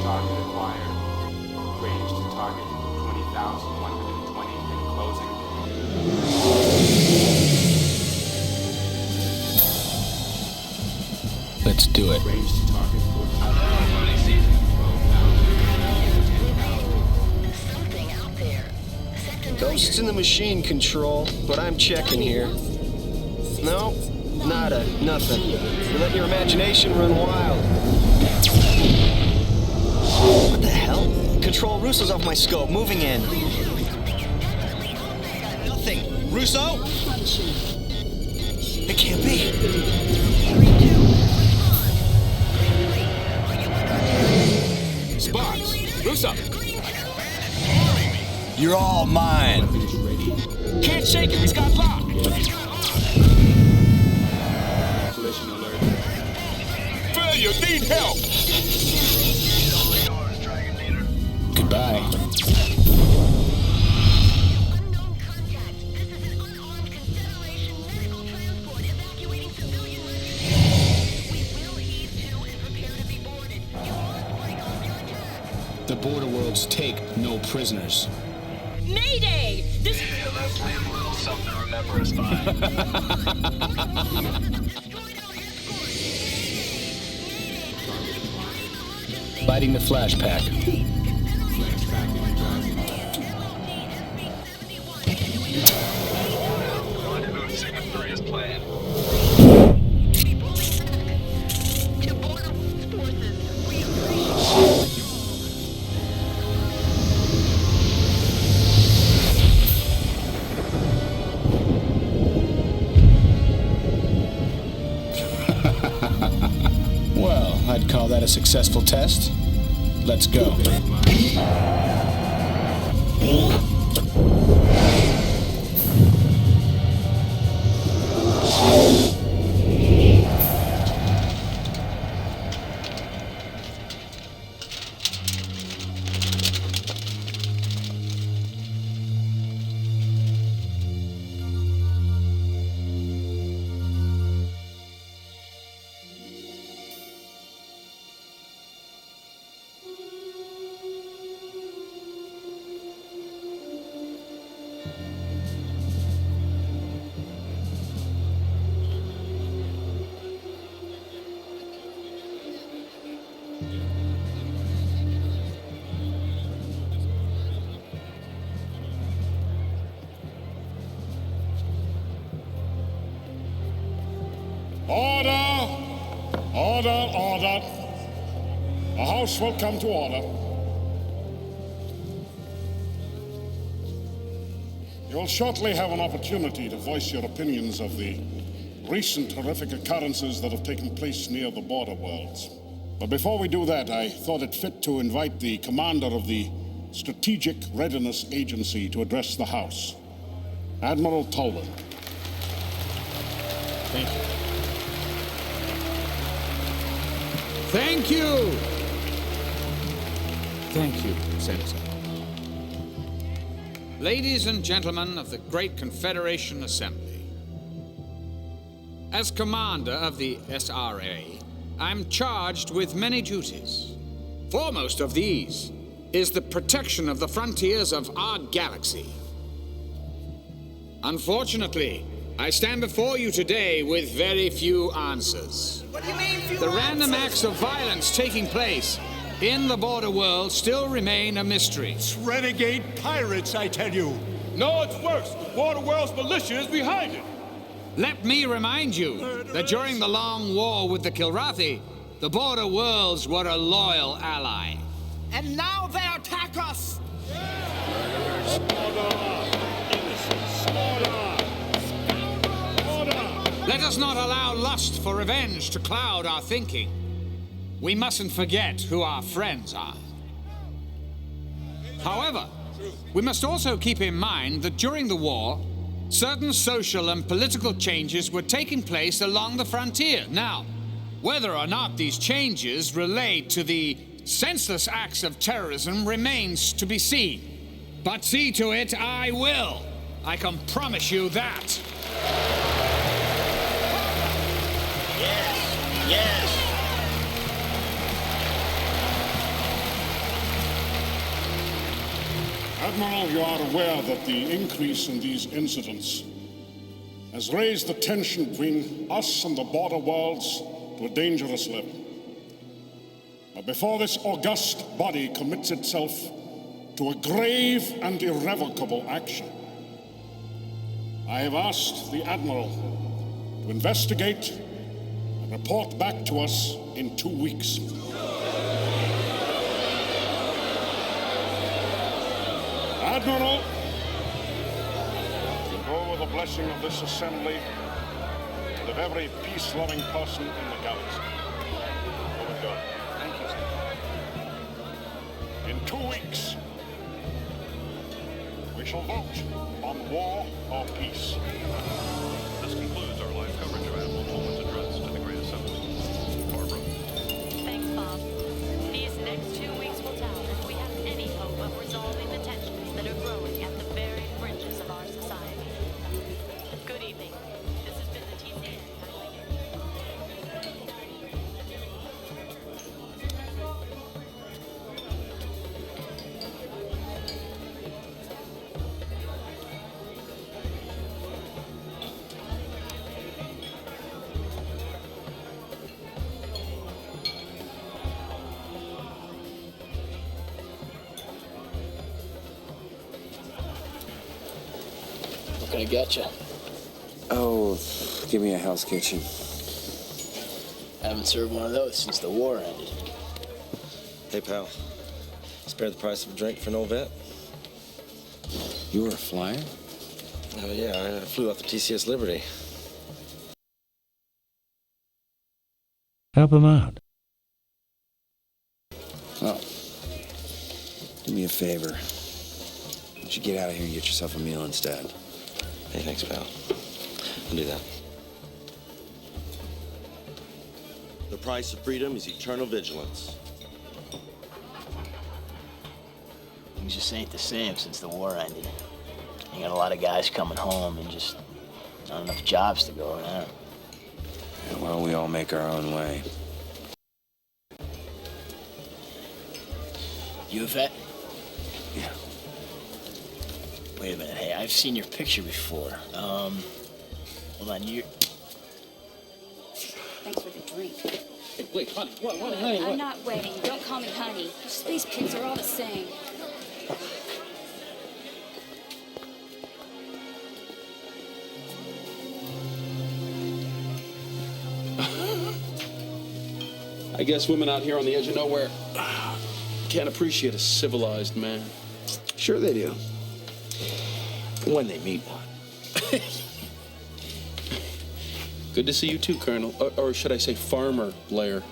Target acquired. Range to target 20,120 and closing. Let's do it. Range to target 14,000. Something out there. Second Ghosts in the machine, Control, but I'm checking here. No, nada, nothing. You let your imagination run wild. What the hell? Control, Russo's off my scope, moving in. Nothing. Russo? It can't be. Sparks! Russo! You're all mine. Can't shake him, he's got lock! Collision alert. Failure, need help! Goodbye. Unknown contact. This is an unarmed Confederation medical transport evacuating civilian refugees. We will heave to and prepare to be boarded. You must break off your attack. The border worlds take no prisoners. Mayday! This Yeah, let's leave a little something to remember us by. Lighting the flash pack. Rendezvous to Sigma 3 as planned. To border forces, we Well, I'd call that a successful test. Let's go. Order! Order, order. The House will come to order. You'll shortly have an opportunity to voice your opinions of the recent horrific occurrences that have taken place near the border worlds. But before we do that, I thought it fit to invite the commander of the Strategic Readiness Agency to address the House, Admiral Tolwyn. Thank you. Thank you! Thank you, Senator. Ladies and gentlemen of the Great Confederation Assembly, as commander of the SRA, I'm charged with many duties. Foremost of these is the protection of the frontiers of our galaxy. Unfortunately, I stand before you today with very few answers. What do you mean, few The random answers? acts of violence taking place in the border world still remain a mystery. Renegade pirates, I tell you. No, it's worse. The Border World's militia is behind it. Let me remind you that during the long war with the Kilrathi, the Border Worlds were a loyal ally. And now they attack us! Let us not allow lust for revenge to cloud our thinking. We mustn't forget who our friends are. However, we must also keep in mind that during the war, certain social and political changes were taking place along the frontier. Now, whether or not these changes relate to the senseless acts of terrorism remains to be seen. But see to it I will. I can promise you that. Yes! Admiral, you are aware that the increase in these incidents has raised the tension between us and the border worlds to a dangerous level. But before this august body commits itself to a grave and irrevocable action, I have asked the Admiral to investigate and report back to us in 2 weeks. Admiral, you go with the blessing of this assembly and of every peace-loving person in the galaxy. Go with God. Thank you, sir. In 2 weeks, we shall vote on war or peace. This concludes our live coverage of Admiral Pullman's address to the Great Assembly. Barbara. Thanks, Bob. These next 2 weeks will tell if we have any hope of resolving the tensions that are growing at the very fringes of our society. Good evening. This has been the TCA. What can I get you? Oh, give me a Hell's Kitchen. Haven't served one of those since the war ended. Hey, pal. Spare the price of a drink for an old vet? You were a flyer? Oh, yeah, I flew off the TCS Liberty. Help him out. Well, do me a favor. Why don't you get out of here and get yourself a meal instead? Hey, thanks, pal. I'll do that. The price of freedom is eternal vigilance. Things just ain't the same since the war ended. You got a lot of guys coming home and just not enough jobs to go around. Yeah, well, we all make our own way. You a vet? Yeah. Wait a minute. Hey, I've seen your picture before. Hold on. You. Thanks for the drink. Hey, wait, honey. What, honey? I'm not waiting. Don't call me honey. Your space pigs are all the same. I guess women out here on the edge of nowhere can't appreciate a civilized man. Sure they do. When they meet one. Good to see you too, Colonel. Or should I say Farmer Blair.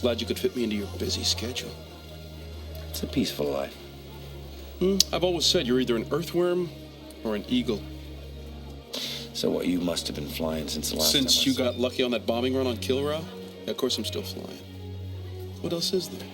Glad you could fit me into your busy schedule. It's a peaceful life. I've always said you're either an earthworm or an eagle. So what, you must have been flying since the last time Since you got lucky on that bombing run on Kilra? Yeah, of course I'm still flying. What else is there?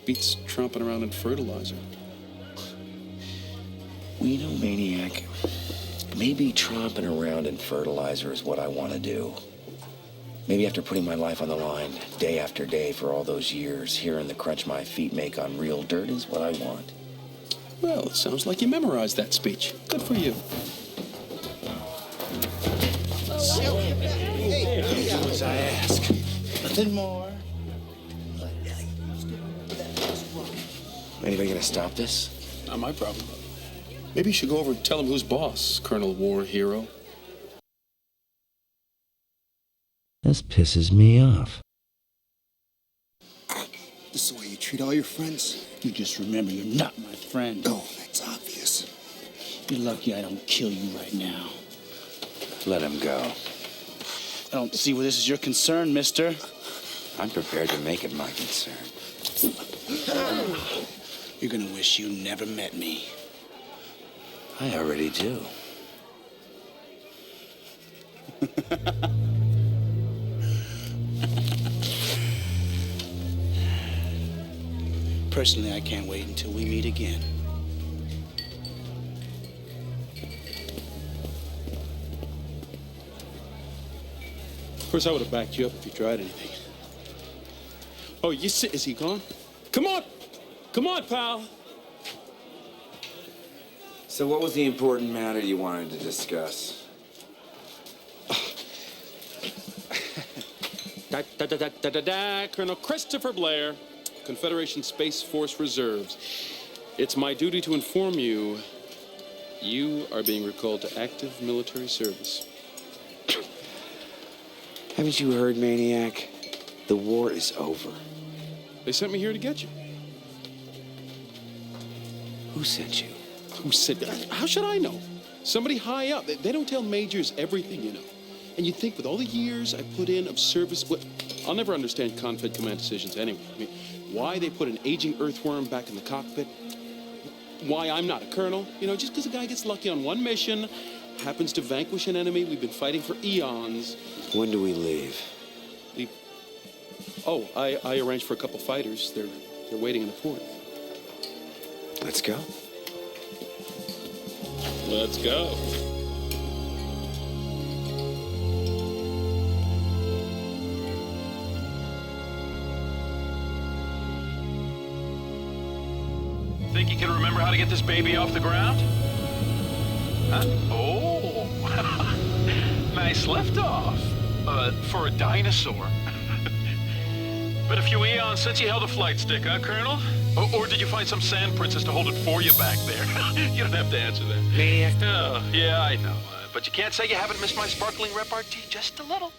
Beats tromping around in fertilizer. Well, you know, Maniac, maybe tromping around in fertilizer is what I want to do. Maybe after putting my life on the line, day after day for all those years, hearing the crunch my feet make on real dirt is what I want. Well, it sounds like you memorized that speech. Good for you. Do as I ask. Nothing more. Anybody gonna stop this? Not my problem. Maybe you should go over and tell him who's boss, Colonel War Hero. This pisses me off. This is the way you treat all your friends? You just remember you're not my friend. Oh, that's obvious. You're lucky I don't kill you right now. Let him go. I don't see where this is your concern, mister. I'm prepared to make it my concern. You're gonna wish you never met me. I already do. Personally, I can't wait until we meet again. Of course, I would have backed you up if you tried anything. Oh, you see, is he gone? Come on! Come on, pal! So what was the important matter you wanted to discuss? Colonel Christopher Blair, Confederation Space Force Reserves. It's my duty to inform you, you are being recalled to active military service. Haven't you heard, Maniac? The war is over. They sent me here to get you. Who sent you? Who said that? How should I know? Somebody high up. They don't tell majors everything, you know. And you'd think with all the years I put in of service, I'll never understand Confed command decisions anyway. I mean, why they put an aging earthworm back in the cockpit, why I'm not a colonel, you know, just because a guy gets lucky on one mission, happens to vanquish an enemy we've been fighting for eons. When do we leave? Oh, I arranged for a couple fighters. They're waiting in the port. Let's go. Let's go. Think you can remember how to get this baby off the ground? Huh? Oh, nice liftoff. For a dinosaur. Been a few eons since you held a flight stick, huh, Colonel? Or did you find some sand princess to hold it for you back there? You don't have to answer that. Maniac. Oh, yeah, I know. But you can't say you haven't missed my sparkling repartee just a little.